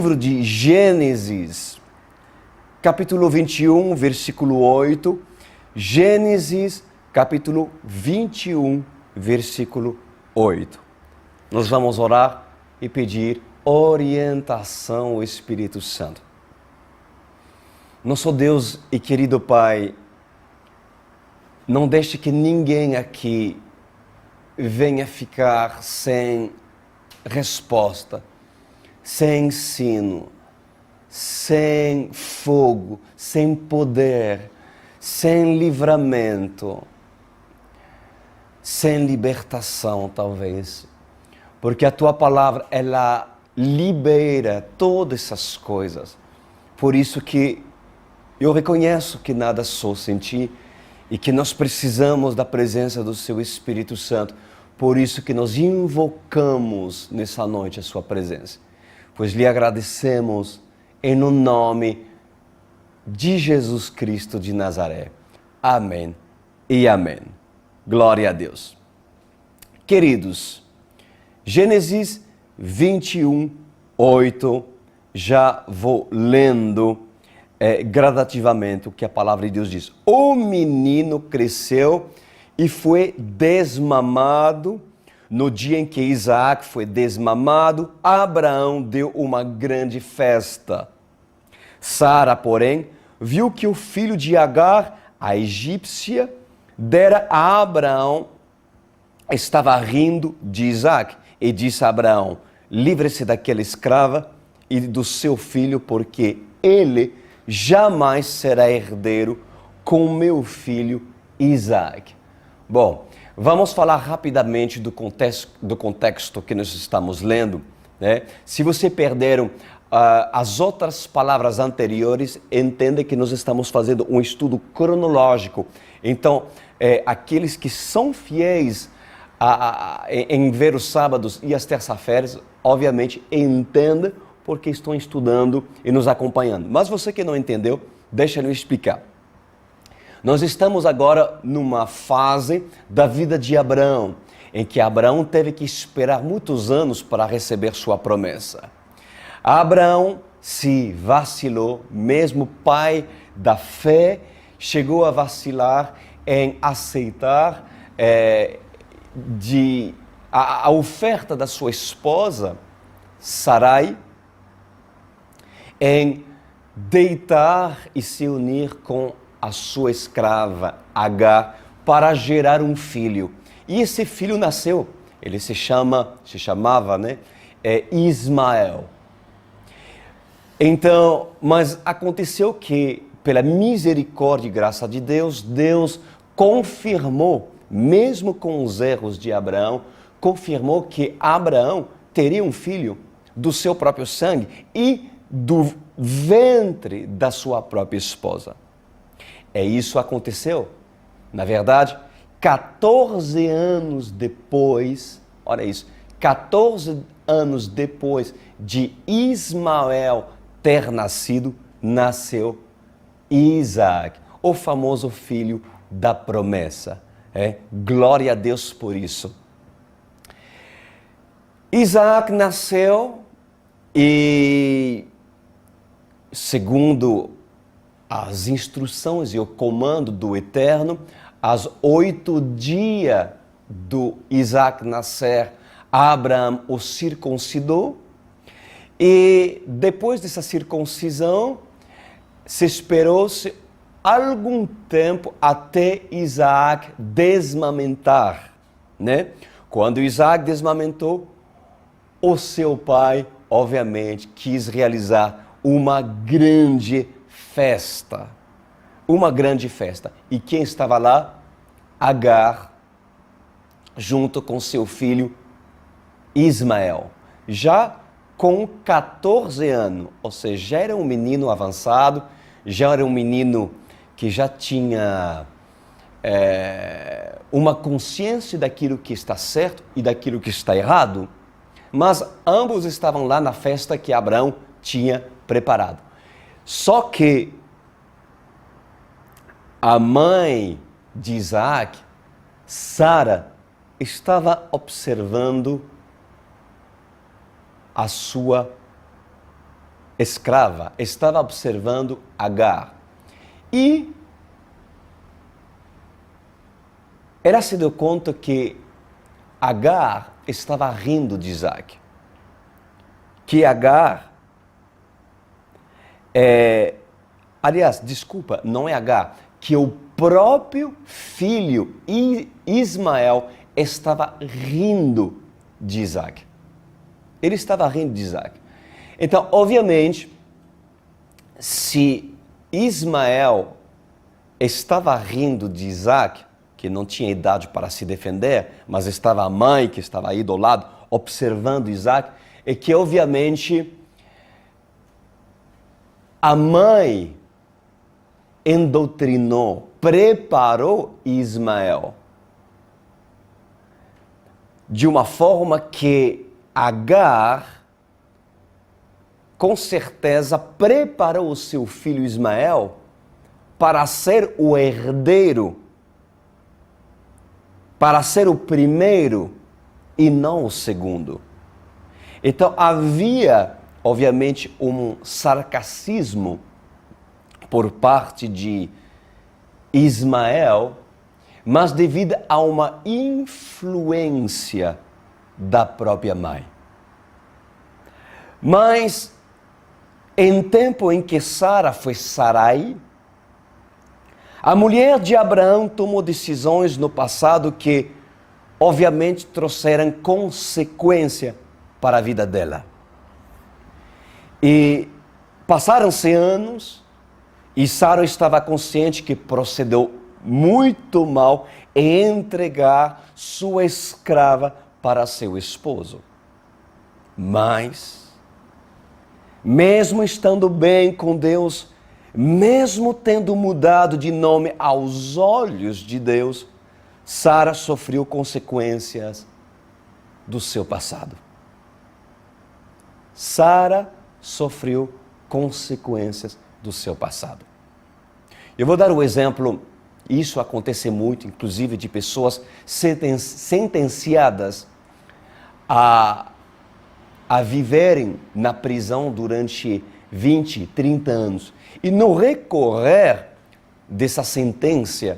Livro de Gênesis, capítulo 21, versículo 8. Gênesis, capítulo 21, versículo 8. Nós vamos orar e pedir orientação ao Espírito Santo. Nosso Deus e querido Pai, não deixe que ninguém aqui venha ficar sem resposta, sem ensino, sem fogo, sem poder, sem livramento, sem libertação, talvez. Porque a Tua palavra, ela libera todas essas coisas. Por isso que eu reconheço que nada sou sem Ti e que nós precisamos da presença do Seu Espírito Santo. Por isso que nós invocamos nessa noite a Sua presença. Pois lhe agradecemos em nome de Jesus Cristo de Nazaré. Amém e amém. Glória a Deus. Queridos, Gênesis 21, 8, já vou lendo gradativamente o que a palavra de Deus diz. O menino cresceu e foi desmamado. No dia em que Isaac foi desmamado, Abraão deu uma grande festa. Sara, porém, viu que o filho de Agar, a egípcia, dera a Abraão, estava rindo de Isaac, e disse a Abraão: livre-se daquela escrava e do seu filho, porque ele jamais será herdeiro com meu filho Isaac. Bom, vamos falar rapidamente do contexto que nós estamos lendo, né? Se você perderam as outras palavras anteriores, entenda que nós estamos fazendo um estudo cronológico. Então, aqueles que são fiéis em ver os sábados e as terças-feiras, obviamente entendam porque estão estudando e nos acompanhando. Mas você que não entendeu, deixa eu explicar. Nós estamos agora numa fase da vida de Abraão, em que Abraão teve que esperar muitos anos para receber sua promessa. Abraão se vacilou, mesmo pai da fé, chegou a vacilar em aceitar a oferta da sua esposa, Sarai, em deitar e se unir com a sua escrava Agar para gerar um filho. E esse filho nasceu, ele se chamava, Ismael. Então, mas aconteceu que, pela misericórdia e graça de Deus, Deus confirmou, mesmo com os erros de Abraão, confirmou que Abraão teria um filho do seu próprio sangue e do ventre da sua própria esposa. Isso aconteceu. Na verdade, 14 anos depois, olha isso, 14 anos depois de Ismael ter nascido, nasceu Isaac, o famoso filho da promessa. Glória a Deus por isso. Isaac nasceu e, segundo as instruções e o comando do Eterno, aos 8 dias do Isaac nascer, Abraão o circuncidou. E depois dessa circuncisão, se esperou-se algum tempo até Isaac desmamentar, né? Quando Isaac desmamentou, o seu pai, obviamente, quis realizar uma grande festa. E quem estava lá? Agar, junto com seu filho Ismael. Já com 14 anos, ou seja, já era um menino avançado, já era um menino que já tinha uma consciência daquilo que está certo e daquilo que está errado. Mas ambos estavam lá na festa que Abraão tinha preparado. Só que a mãe de Isaac, Sara, estava observando a sua escrava, estava observando Agar. E ela se deu conta que Agar estava rindo de Isaac. Que Agar, aliás, desculpa, não é Agar, que o próprio filho Ismael estava rindo de Isaac. Ele estava rindo de Isaac. Então, obviamente, se Ismael estava rindo de Isaac, que não tinha idade para se defender, mas estava a mãe que estava aí do lado, observando Isaac, é que, obviamente, a mãe endoutrinou, preparou Ismael de uma forma que Agar, com certeza, preparou o seu filho Ismael para ser o herdeiro, para ser o primeiro e não o segundo. Então havia, obviamente, um sarcasmo por parte de Ismael, mas devido a uma influência da própria mãe. Mas, em tempo em que Sara foi Sarai, a mulher de Abraão tomou decisões no passado que, obviamente, trouxeram consequência para a vida dela. E passaram-se anos e Sara estava consciente que procedeu muito mal em entregar sua escrava para seu esposo. Mas, mesmo estando bem com Deus, mesmo tendo mudado de nome aos olhos de Deus, Sara sofreu consequências do seu passado. Sara sofreu consequências do seu passado. Eu vou dar um exemplo, isso acontece muito, inclusive de pessoas sentenciadas a viverem na prisão durante 20, 30 anos. E no recorrer dessa sentença,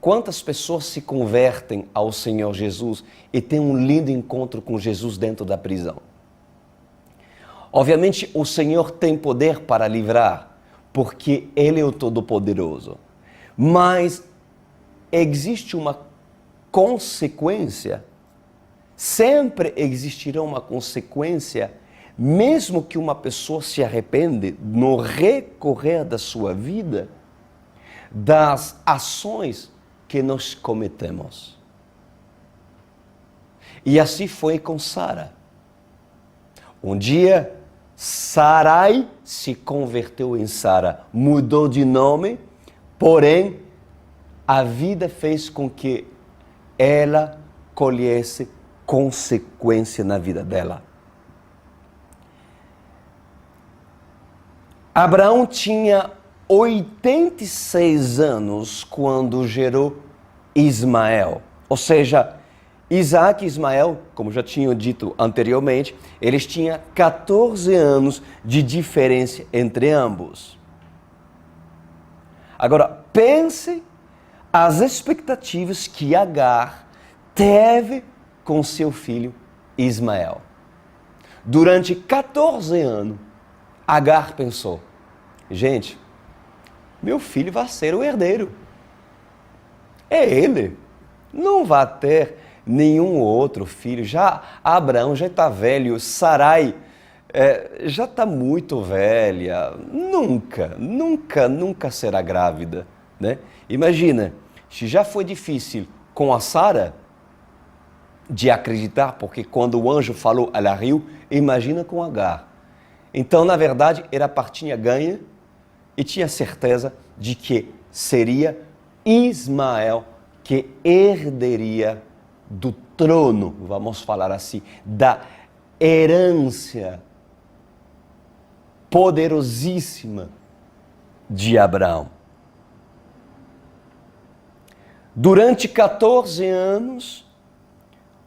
quantas pessoas se convertem ao Senhor Jesus e têm um lindo encontro com Jesus dentro da prisão? Obviamente, o Senhor tem poder para livrar, porque Ele é o Todo-Poderoso. Mas existe uma consequência, sempre existirá uma consequência, mesmo que uma pessoa se arrepende no recorrer da sua vida, das ações que nós cometemos. E assim foi com Sara. Um dia, Sarai se converteu em Sara, mudou de nome, porém, a vida fez com que ela colhesse consequência na vida dela. Abraão tinha 86 anos quando gerou Ismael. Ou seja, Isaac e Ismael, como já tinha dito anteriormente, eles tinham 14 anos de diferença entre ambos. Agora, pense as expectativas que Agar teve com seu filho Ismael. Durante 14 anos, Agar pensou, gente, meu filho vai ser o herdeiro. É ele. Não vai ter nenhum outro filho. Abraão já está velho, Sarai já está muito velha. Nunca será grávida, né? Imagina, se já foi difícil com a Sara de acreditar, porque quando o anjo falou, ela riu, imagina com Agar. Então, na verdade, era a partinha ganha e tinha certeza de que seria Ismael que herderia do trono, vamos falar assim, da herança poderosíssima de Abraão. Durante 14 anos,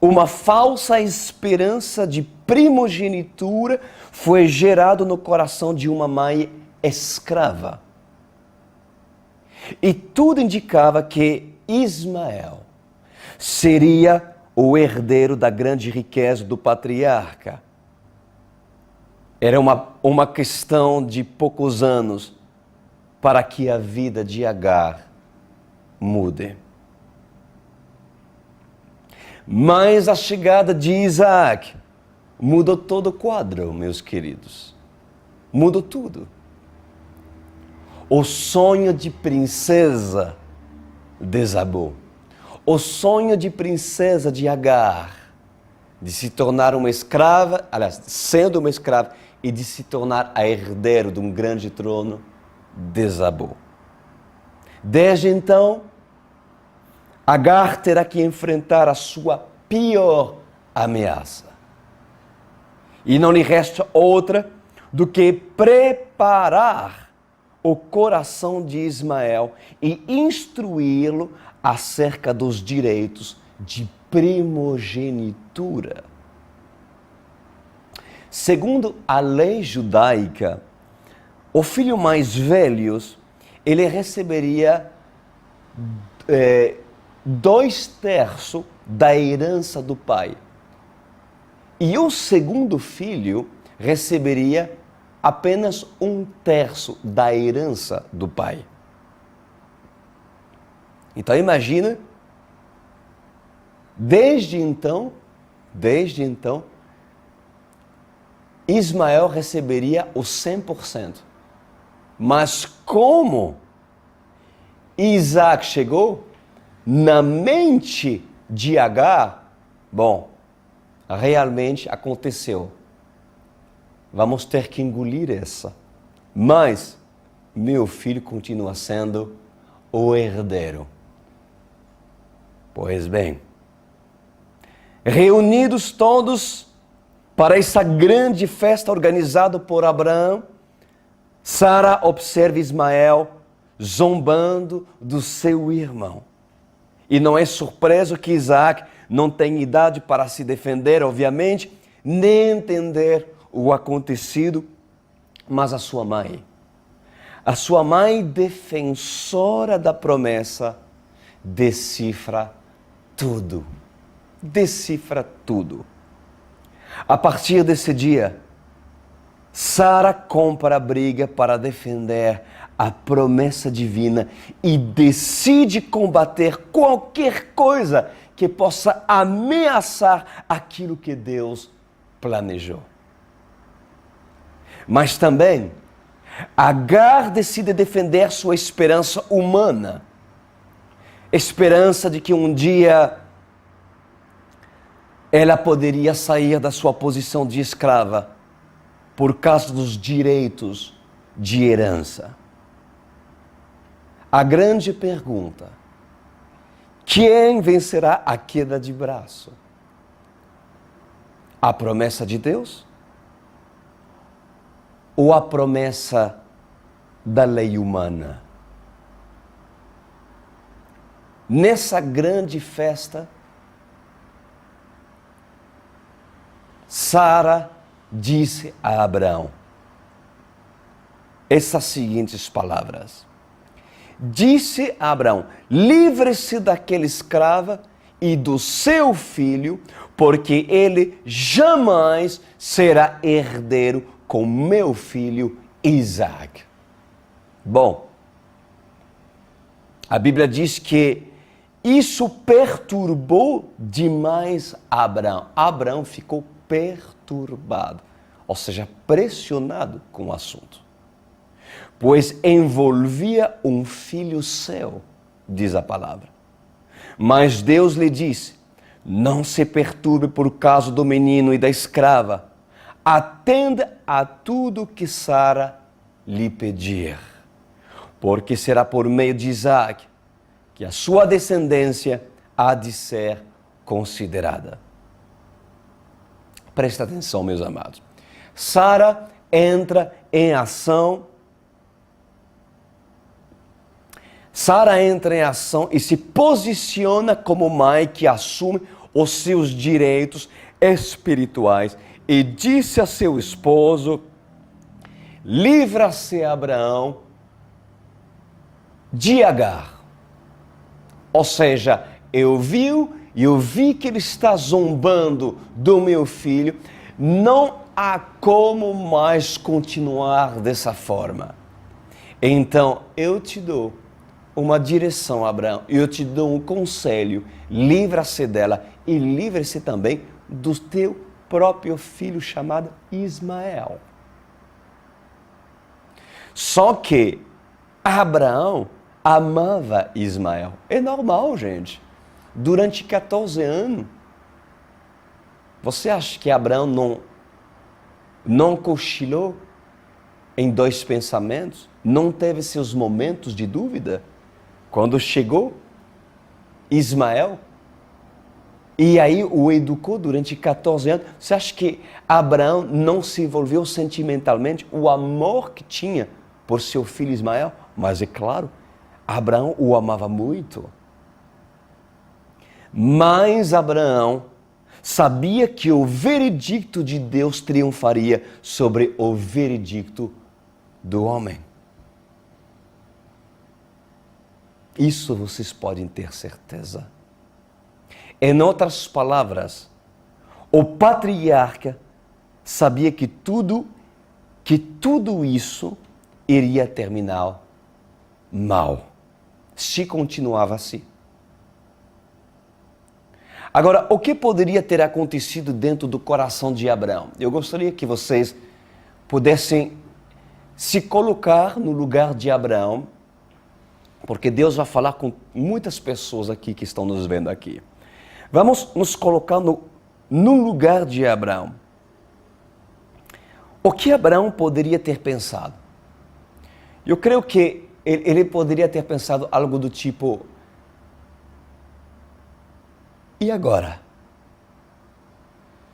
uma falsa esperança de primogenitura foi gerada no coração de uma mãe escrava. E tudo indicava que Ismael seria o herdeiro da grande riqueza do patriarca. Era uma questão de poucos anos para que a vida de Agar mude. Mas a chegada de Isaac mudou todo o quadro, meus queridos. Mudou tudo. O sonho de princesa desabou. O sonho de princesa de Agar, de se tornar uma escrava, aliás, sendo uma escrava, e de se tornar a herdeira de um grande trono, desabou. Desde então, Agar terá que enfrentar a sua pior ameaça. E não lhe resta outra do que preparar o coração de Ismael e instruí-lo acerca dos direitos de primogenitura. Segundo a lei judaica, o filho mais velho, ele receberia 2/3 da herança do pai. E o segundo filho receberia apenas 1/3 da herança do pai. Então imagina, desde então, Ismael receberia os 100%. Mas como Isaac chegou na mente de Agar, bom, realmente aconteceu. Vamos ter que engolir essa. Mas meu filho continua sendo o herdeiro. Pois bem, reunidos todos para essa grande festa organizada por Abraão, Sara observa Ismael zombando do seu irmão. E não é surpresa que Isaac não tem idade para se defender, obviamente, nem entender o acontecido, mas a sua mãe, defensora da promessa, decifra tudo. A partir desse dia, Sara compra a briga para defender a promessa divina e decide combater qualquer coisa que possa ameaçar aquilo que Deus planejou. Mas também, Agar decide defender sua esperança humana. Esperança de que um dia ela poderia sair da sua posição de escrava por causa dos direitos de herança. A grande pergunta: quem vencerá a queda de braço? A promessa de Deus? Ou a promessa da lei humana? Nessa grande festa, Sara disse a Abraão essas seguintes palavras. Disse a Abraão: livre-se daquele escravo e do seu filho, porque ele jamais será herdeiro com meu filho Isaac. Bom, a Bíblia diz que isso perturbou demais Abraão. Abraão ficou perturbado, ou seja, pressionado com o assunto, pois envolvia um filho seu, diz a palavra. Mas Deus lhe disse: não se perturbe por causa do menino e da escrava, atenda a tudo que Sara lhe pedir, porque será por meio de Isaac que a sua descendência há de ser considerada. Presta atenção, meus amados. Sara entra em ação. Sara entra em ação e se posiciona como mãe que assume os seus direitos espirituais e disse a seu esposo: livra-se, Abraão, de Agar. Ou seja, eu vi que ele está zombando do meu filho, não há como mais continuar dessa forma. Então, eu te dou uma direção, Abraão, eu te dou um conselho, livra-se dela e livre-se também do teu próprio filho chamado Ismael. Só que Abraão amava Ismael. É normal, gente. Durante 14 anos, você acha que Abraão não cochilou em dois pensamentos? Não teve seus momentos de dúvida? Quando chegou Ismael, e aí o educou durante 14 anos, você acha que Abraão não se envolveu sentimentalmente? O amor que tinha por seu filho Ismael? Mas é claro, Abraão o amava muito. Mas Abraão sabia que o veredicto de Deus triunfaria sobre o veredicto do homem. Isso vocês podem ter certeza. Em outras palavras, o patriarca sabia que tudo isso iria terminar mal, se continuava assim. Agora, o que poderia ter acontecido dentro do coração de Abraão? Eu gostaria que vocês pudessem se colocar no lugar de Abraão, porque Deus vai falar com muitas pessoas aqui que estão nos vendo aqui. Vamos nos colocar no lugar de Abraão. O que Abraão poderia ter pensado? Eu creio que ele poderia ter pensado algo do tipo: e agora?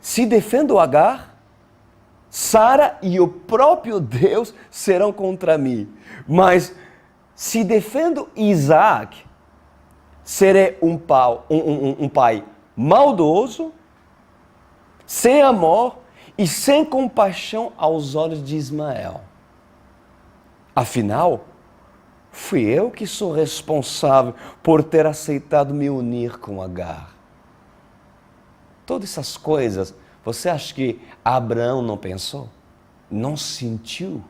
Se defendo Agar, Sara e o próprio Deus serão contra mim. Mas se defendo Isaac, serei um pai maldoso, sem amor e sem compaixão aos olhos de Ismael. Afinal, fui eu que sou responsável por ter aceitado me unir com Agar. Todas essas coisas, você acha que Abraão não pensou? Não sentiu?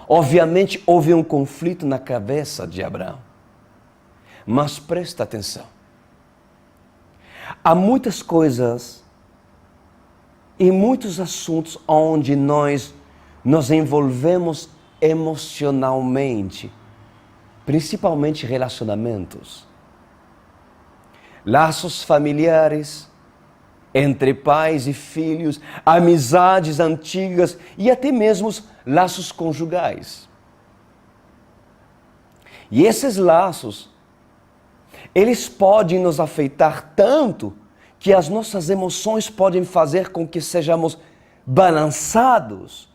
Obviamente, houve um conflito na cabeça de Abraão. Mas presta atenção. Há muitas coisas e muitos assuntos onde nós nos envolvemos emocionalmente, principalmente relacionamentos, laços familiares, entre pais e filhos, amizades antigas e até mesmo laços conjugais. E esses laços, eles podem nos afetar tanto que as nossas emoções podem fazer com que sejamos balançados.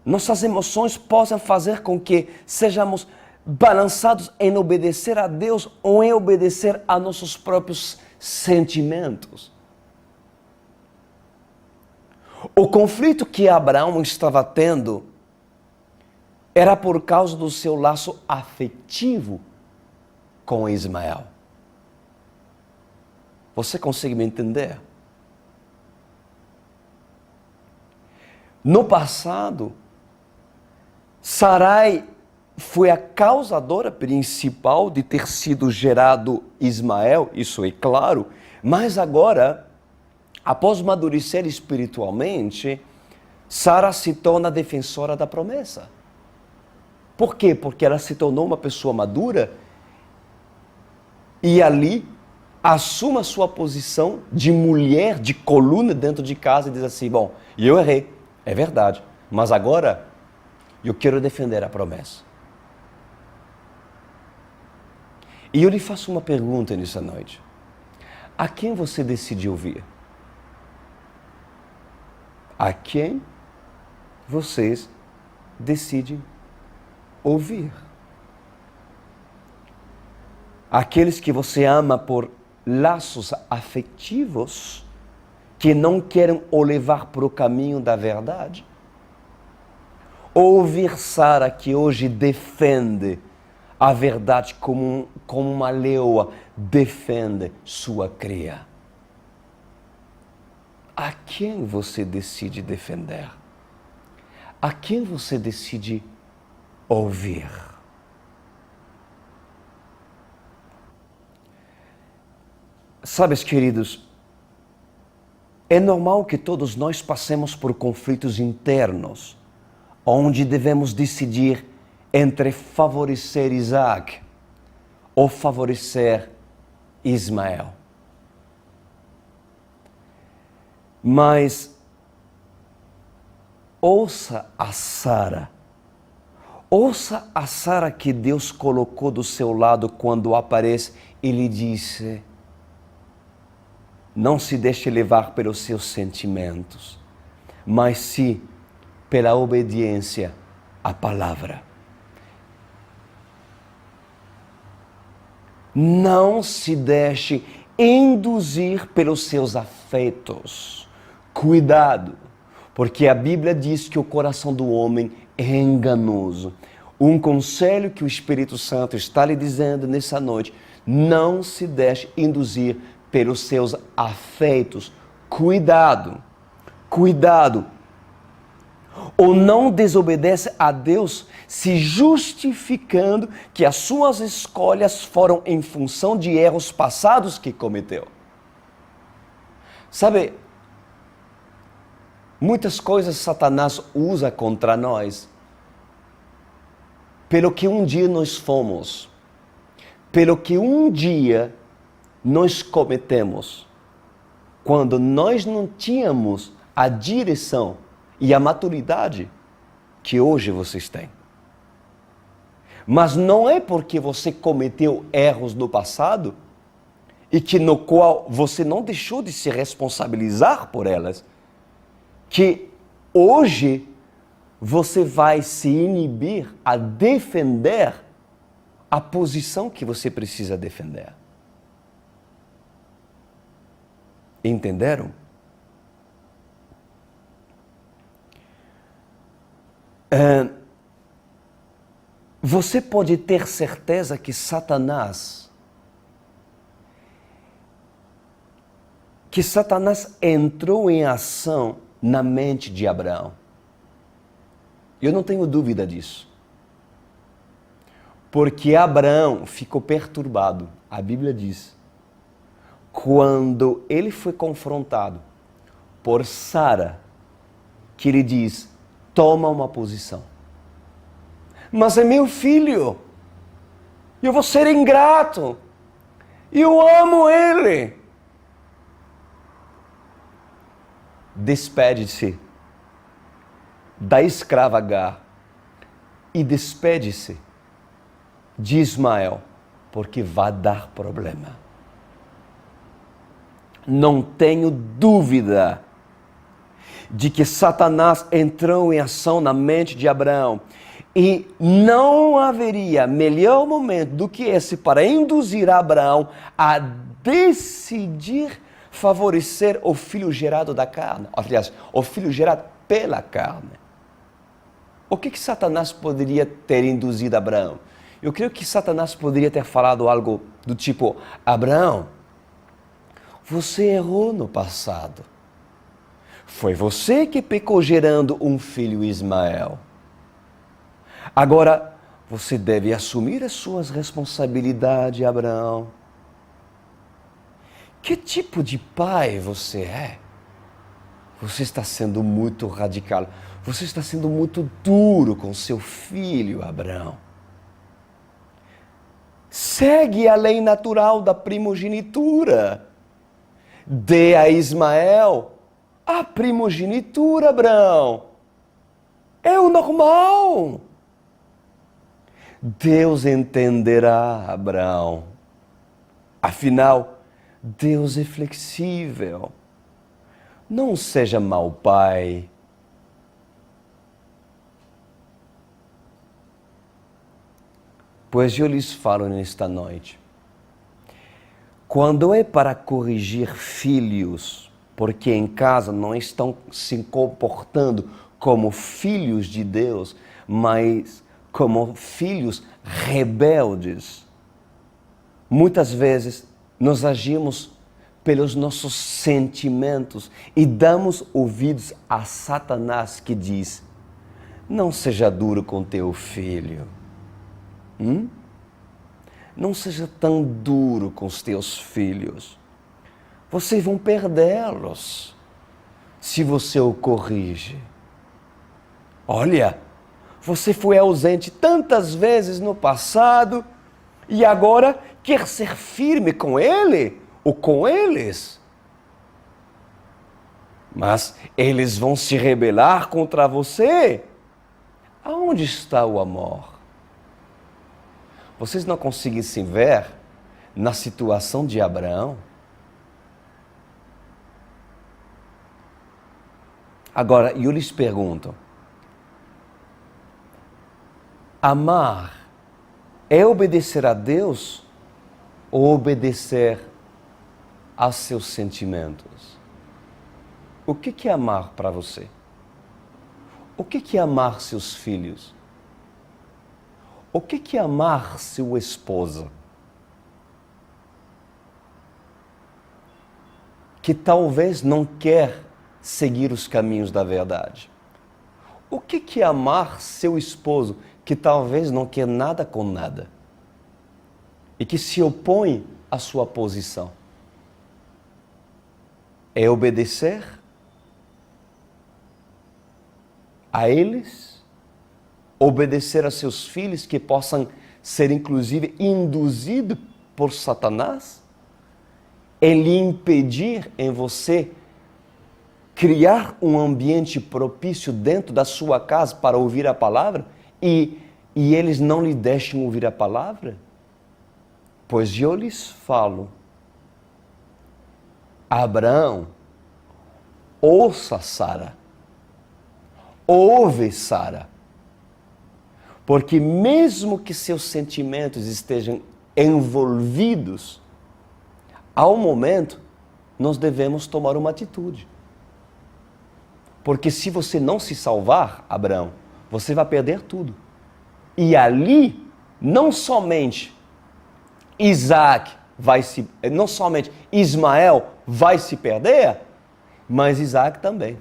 Nossas emoções possam fazer com que sejamos balançados em obedecer a Deus ou em obedecer a nossos próprios sentimentos. O conflito que Abraão estava tendo era por causa do seu laço afetivo com Ismael. Você consegue me entender? No passado, Sarai foi a causadora principal de ter sido gerado Ismael, isso é claro, mas agora, após amadurecer espiritualmente, Sara se torna defensora da promessa. Por quê? Porque ela se tornou uma pessoa madura e ali assume a sua posição de mulher, de coluna dentro de casa e diz assim: bom, eu errei, é verdade, mas agora eu quero defender a promessa. E eu lhe faço uma pergunta nessa noite. A quem você decide ouvir? A quem vocês decidem ouvir? Aqueles que você ama por laços afetivos que não querem o levar para o caminho da verdade. Ouvir Sara, que hoje defende a verdade como uma leoa defende sua cria. A quem você decide defender? A quem você decide ouvir? Sabes, queridos, é normal que todos nós passemos por conflitos internos, onde devemos decidir entre favorecer Isaac ou favorecer Ismael. Mas ouça a Sara que Deus colocou do seu lado quando aparece e lhe disse: não se deixe levar pelos seus sentimentos, mas sim pela obediência à palavra. Não se deixe induzir pelos seus afetos. Cuidado, porque a Bíblia diz que o coração do homem é enganoso. Um conselho que o Espírito Santo está lhe dizendo nessa noite: não se deixe induzir pelos seus afetos. Cuidado, cuidado. Ou não desobedece a Deus se justificando que as suas escolhas foram em função de erros passados que cometeu. Sabe, muitas coisas Satanás usa contra nós pelo que um dia nós fomos, pelo que um dia nós cometemos, quando nós não tínhamos a direção e a maturidade que hoje vocês têm. Mas não é porque você cometeu erros no passado e que no qual você não deixou de se responsabilizar por elas, que hoje você vai se inibir a defender a posição que você precisa defender. Entenderam? Você pode ter certeza que Satanás entrou em ação na mente de Abraão. Eu não tenho dúvida disso. Porque Abraão ficou perturbado, a Bíblia diz, quando ele foi confrontado por Sara, que lhe diz: toma uma posição. Mas é meu filho, eu vou ser ingrato, eu amo ele. Despede-se da escrava Agar e despede-se de Ismael, porque vai dar problema. Não tenho dúvida de que Satanás entrou em ação na mente de Abraão e não haveria melhor momento do que esse para induzir Abraão a decidir favorecer o filho gerado da carne, aliás, o filho gerado pela carne. O que Satanás poderia ter induzido Abraão? Eu creio que Satanás poderia ter falado algo do tipo: Abraão, você errou no passado. Foi você que pecou gerando um filho Ismael. Agora, você deve assumir as suas responsabilidades, Abraão. Que tipo de pai você é? Você está sendo muito radical. Você está sendo muito duro com seu filho, Abraão. Segue a lei natural da primogenitura. Dê a Ismael a primogenitura, Abraão. É o normal. Deus entenderá, Abraão. Afinal, Deus é flexível. Não seja mau pai. Pois eu lhes falo nesta noite. Quando é para corrigir filhos, porque em casa não estão se comportando como filhos de Deus, mas como filhos rebeldes, muitas vezes nós agimos pelos nossos sentimentos e damos ouvidos a Satanás que diz: não seja duro com teu filho. Não seja tão duro com os teus filhos. Vocês vão perdê-los se você o corrige. Olha, você foi ausente tantas vezes no passado e agora quer ser firme com ele ou com eles. Mas eles vão se rebelar contra você. Aonde está o amor? Vocês não conseguem se ver na situação de Abraão? Agora, eu lhes pergunto, amar é obedecer a Deus ou obedecer aos seus sentimentos? O que é amar para você? O que é amar seus filhos? O que é amar sua esposa? Que talvez não quer seguir os caminhos da verdade. O que é amar seu esposo que talvez não quer nada com nada e que se opõe à sua posição? É obedecer a eles? Obedecer a seus filhos que possam ser inclusive induzidos por Satanás? Ele impedir em você criar um ambiente propício dentro da sua casa para ouvir a palavra e eles não lhe deixam ouvir a palavra? Pois eu lhes falo, Abraão, ouça Sara, ouve Sara, porque mesmo que seus sentimentos estejam envolvidos, ao momento nós devemos tomar uma atitude. Porque se você não se salvar, Abraão, você vai perder tudo. E ali, não somente Ismael vai se perder, mas Isaac também.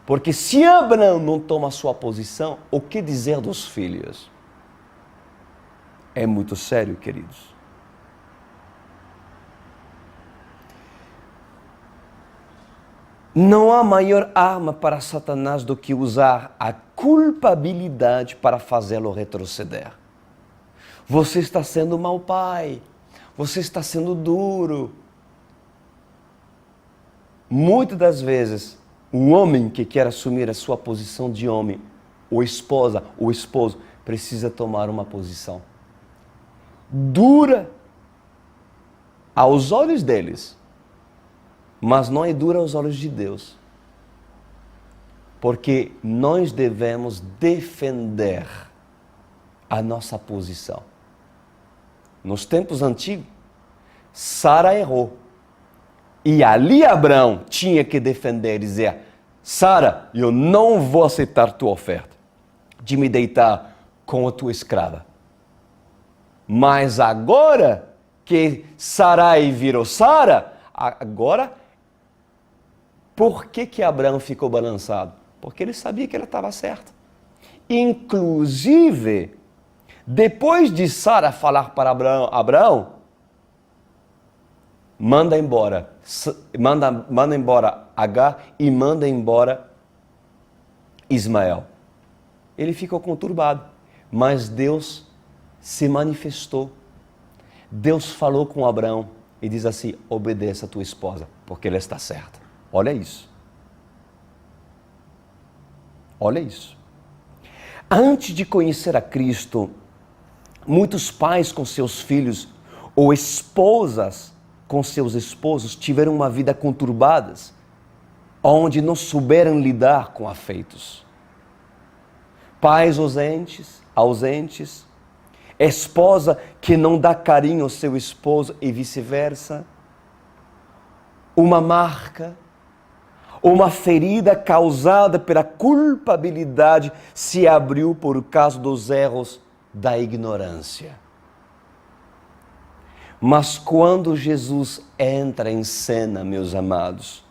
Porque se Abraão não toma a sua posição, o que dizer dos filhos? É muito sério, queridos. Não há maior arma para Satanás do que usar a culpabilidade para fazê-lo retroceder. Você está sendo mau pai, você está sendo duro. Muitas das vezes, um homem que quer assumir a sua posição de homem, ou esposa, ou esposo, precisa tomar uma posição dura aos olhos deles, mas não é dura aos olhos de Deus. Porque nós devemos defender a nossa posição. Nos tempos antigos, Sara errou. E ali Abraão tinha que defender e dizer: Sara, eu não vou aceitar tua oferta de me deitar com a tua escrava. Mas agora que Sarai virou Sara, agora, por que Abraão ficou balançado? Porque ele sabia que ela estava certa. Inclusive, depois de Sara falar para Abraão, manda embora Agar e manda embora Ismael. Ele ficou conturbado, mas Deus se manifestou. Deus falou com Abraão e diz assim: obedeça a tua esposa, porque ela está certa. Olha isso. Olha isso. Antes de conhecer a Cristo, muitos pais com seus filhos ou esposas com seus esposos tiveram uma vida conturbada, onde não souberam lidar com afetos. Pais ausentes, esposa que não dá carinho ao seu esposo e vice-versa, uma marca, uma ferida causada pela culpabilidade se abriu por causa dos erros da ignorância. Mas quando Jesus entra em cena, meus amados,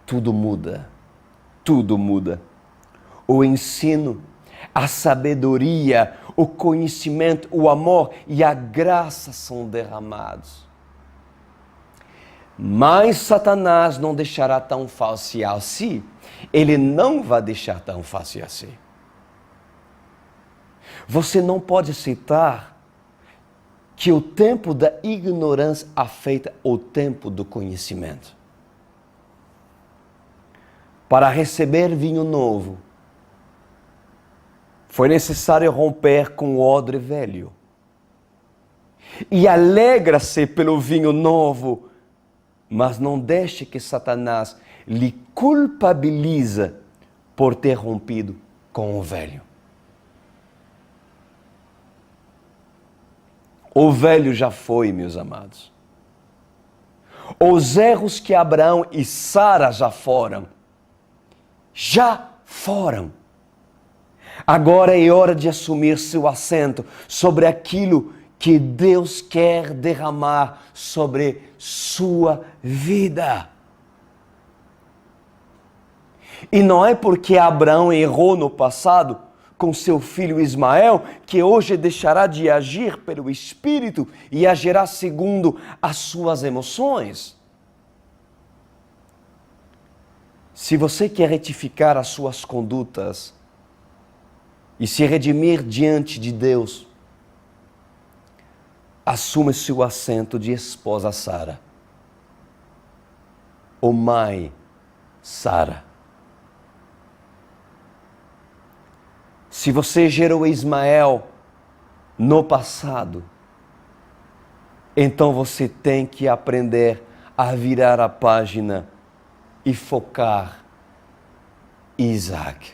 tudo muda. Tudo muda. O ensino, a sabedoria, o conhecimento, o amor e a graça são derramados. Mas Satanás não deixará tão fácil assim. Ele não vai deixar tão fácil assim. Você não pode aceitar que o tempo da ignorância afeta o tempo do conhecimento. Para receber vinho novo, foi necessário romper com o odre velho. E alegra-se pelo vinho novo, mas não deixe que Satanás lhe culpabilize por ter rompido com o velho. O velho já foi, meus amados. Os erros que Abraão e Sara já foram. Agora é hora de assumir seu assento sobre aquilo que Deus quer derramar sobre sua vida. E não é porque Abraão errou no passado com seu filho Ismael, que hoje deixará de agir pelo Espírito e agirá segundo as suas emoções. Se você quer retificar as suas condutas e se redimir diante de Deus, assume seu assento de esposa Sara, ou mãe Sara. Se você gerou Ismael no passado, então você tem que aprender a virar a página e focar em Isaac.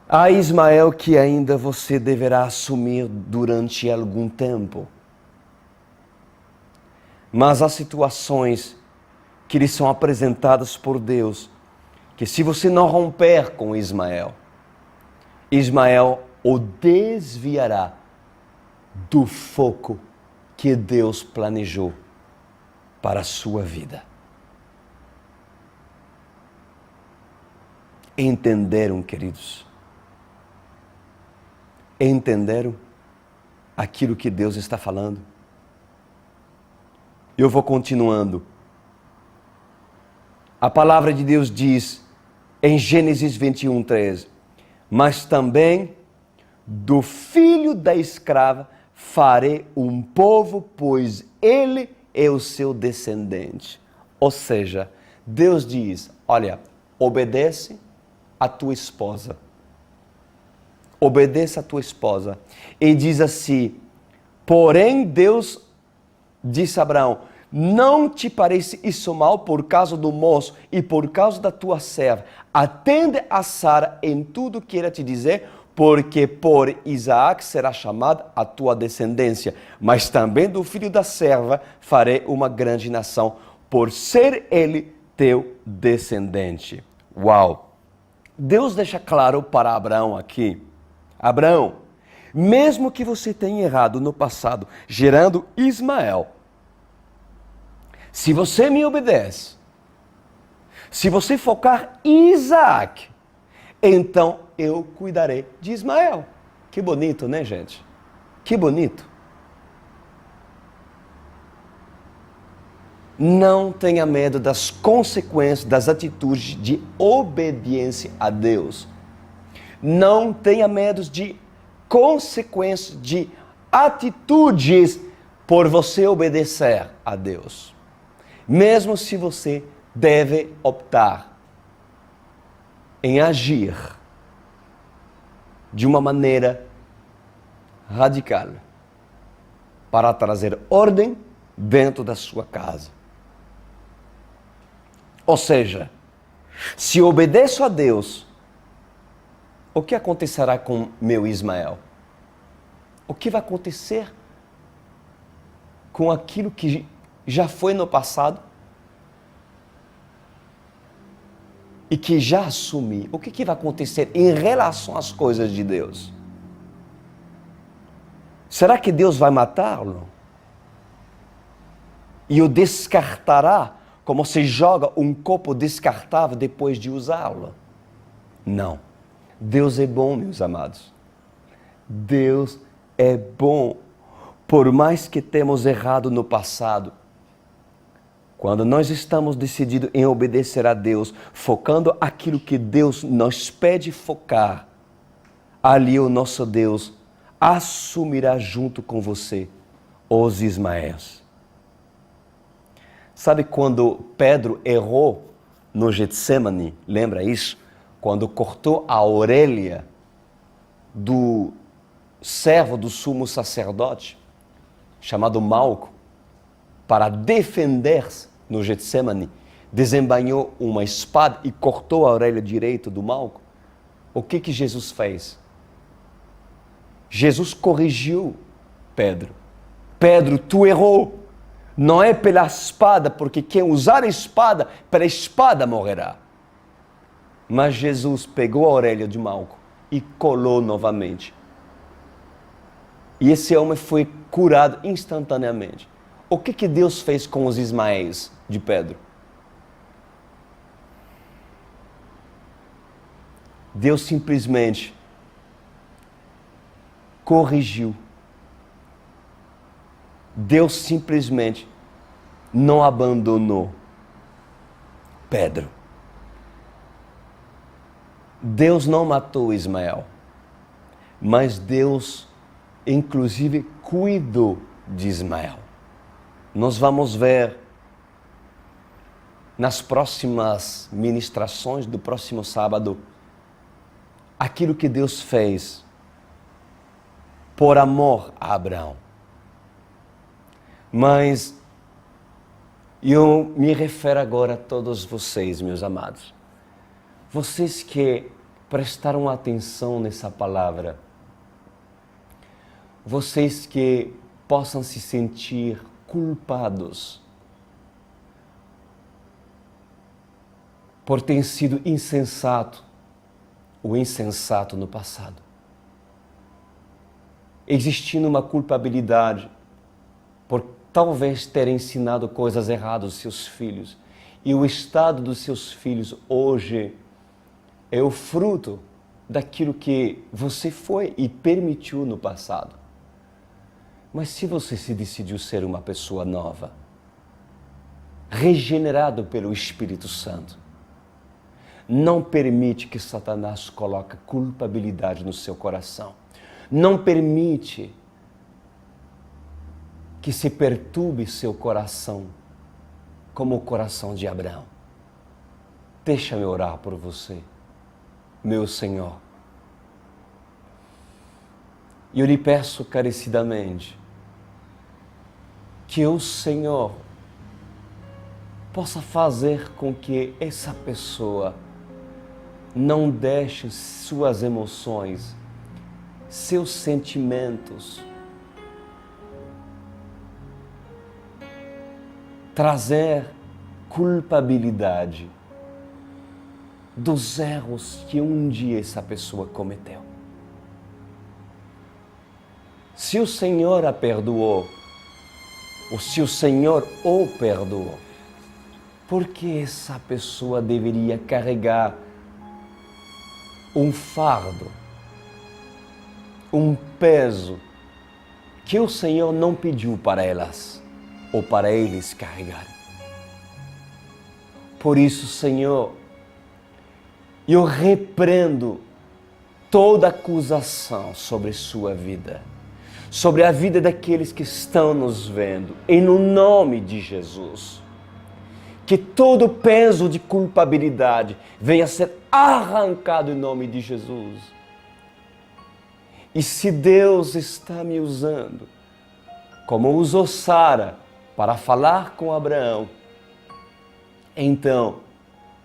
Há Ismael que ainda você deverá assumir durante algum tempo. Mas há situações que lhe são apresentadas por Deus, que se você não romper com Ismael, Ismael o desviará do foco que Deus planejou para a sua vida. Entenderam, queridos? Entenderam aquilo que Deus está falando? Eu vou continuando. A palavra de Deus diz em Gênesis 21:13, mas também do filho da escrava farei um povo, pois ele é o seu descendente. Ou seja, Deus diz, olha, obedece a tua esposa. Obedeça a tua esposa. E diz assim, porém Deus disse a Abraão, não te parece isso mal por causa do moço e por causa da tua serva. Atende a Sara em tudo que ela te dizer, porque por Isaac será chamada a tua descendência. Mas também do filho da serva farei uma grande nação, por ser ele teu descendente. Uau! Deus deixa claro para Abraão aqui. Abraão, mesmo que você tenha errado no passado, gerando Ismael, se você me obedece, se você focar em Isaac, então eu cuidarei de Ismael. Que bonito, né, gente? Que bonito. Não tenha medo das consequências das atitudes de obediência a Deus. Não tenha medo de consequências de atitudes por você obedecer a Deus. Mesmo se você deve optar em agir de uma maneira radical para trazer ordem dentro da sua casa. Ou seja, se obedeço a Deus, o que acontecerá com meu Ismael? O que vai acontecer com aquilo que já foi no passado e que já assumi? O que vai acontecer em relação às coisas de Deus? Será que Deus vai matá-lo? E o descartará como se joga um copo descartável depois de usá-lo? Não. Deus é bom, meus amados. Deus é bom. Por mais que temos errado no passado, quando nós estamos decididos em obedecer a Deus, focando aquilo que Deus nos pede focar, ali o nosso Deus assumirá junto com você os Ismaéis. Sabe quando Pedro errou no Getsemane? Lembra isso? Quando cortou a orelha do servo do sumo sacerdote, chamado Malco, para defender-se no Getsemane, desembainhou uma espada e cortou a orelha direita do Malco. O que Jesus fez? Jesus corrigiu Pedro. Pedro, tu errou. Não é pela espada, porque quem usar a espada, pela espada morrerá. Mas Jesus pegou a orelha de Malco e colou novamente. E esse homem foi curado instantaneamente. O que Deus fez com os Ismaéis de Pedro? Deus simplesmente corrigiu. Deus simplesmente não abandonou Pedro. Deus não matou Ismael, mas Deus, inclusive, cuidou de Ismael. Nós vamos ver nas próximas ministrações do próximo sábado aquilo que Deus fez por amor a Abraão. Mas eu me refiro agora a todos vocês, meus amados. Vocês que prestaram atenção nessa palavra, vocês que possam se sentir culpados por ter sido insensato ou insensato no passado. Existindo uma culpabilidade por talvez ter ensinado coisas erradas aos seus filhos. E o estado dos seus filhos hoje é o fruto daquilo que você foi e permitiu no passado. Mas se você se decidiu ser uma pessoa nova, regenerado pelo Espírito Santo, não permite que Satanás coloque culpabilidade no seu coração. Não permite que se perturbe seu coração como o coração de Abraão. Deixa-me orar por você, meu Senhor. E eu lhe peço carecidamente que o Senhor possa fazer com que essa pessoa não deixe suas emoções, seus sentimentos, trazer culpabilidade dos erros que um dia essa pessoa cometeu. Se o Senhor a perdoou, ou se o Senhor o perdoou, por que essa pessoa deveria carregar um fardo, um peso que o Senhor não pediu para elas ou para eles carregarem? Por isso, Senhor, eu repreendo toda acusação sobre sua vida, sobre a vida daqueles que estão nos vendo, e no nome de Jesus, que todo peso de culpabilidade venha a ser arrancado em nome de Jesus. E se Deus está me usando, como usou Sara para falar com Abraão, então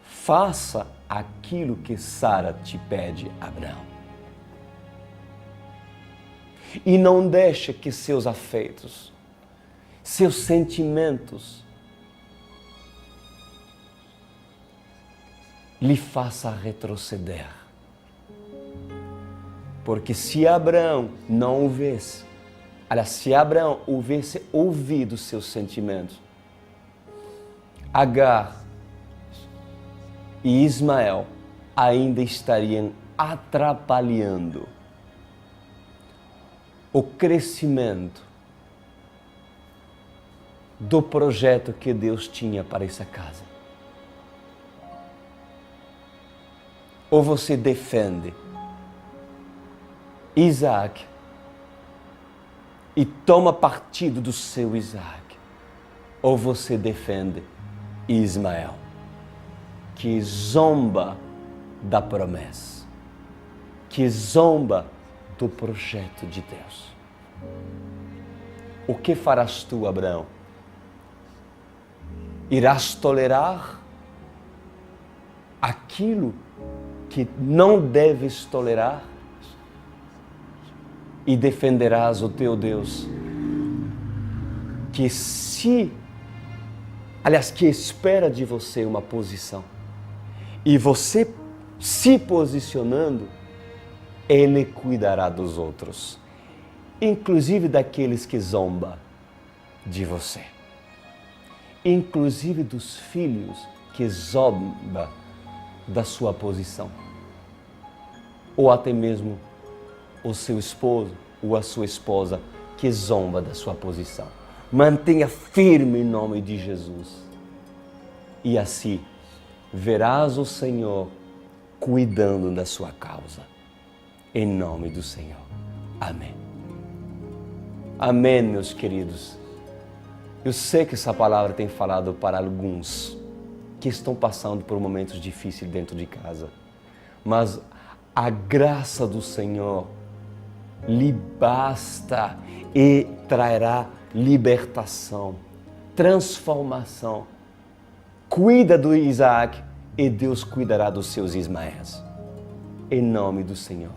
faça aquilo que Sara te pede, Abraão. E não deixe que seus afetos, seus sentimentos lhe façam retroceder. Porque se Abraão não houvesse, aliás, se Abraão houvesse ouvido seus sentimentos, Agar e Ismael ainda estariam atrapalhando o crescimento do projeto que Deus tinha para essa casa. Ou você defende Isaac e toma partido do seu Isaac, ou você defende Ismael, que zomba da promessa, que zomba do projeto de Deus. O que farás tu, Abraão? Irás tolerar aquilo que não deves tolerar e defenderás o teu Deus, que espera de você uma posição. E você se posicionando, Ele cuidará dos outros, inclusive daqueles que zombam de você, inclusive dos filhos que zombam da sua posição, ou até mesmo o seu esposo ou a sua esposa que zomba da sua posição. Mantenha firme em nome de Jesus. E assim verás o Senhor cuidando da sua causa. Em nome do Senhor. Amém. Amém, meus queridos. Eu sei que essa palavra tem falado para alguns que estão passando por momentos difíceis dentro de casa. Mas a graça do Senhor lhe basta e trará libertação, transformação. Cuida do Isaac e Deus cuidará dos seus Ismaéis. Em nome do Senhor.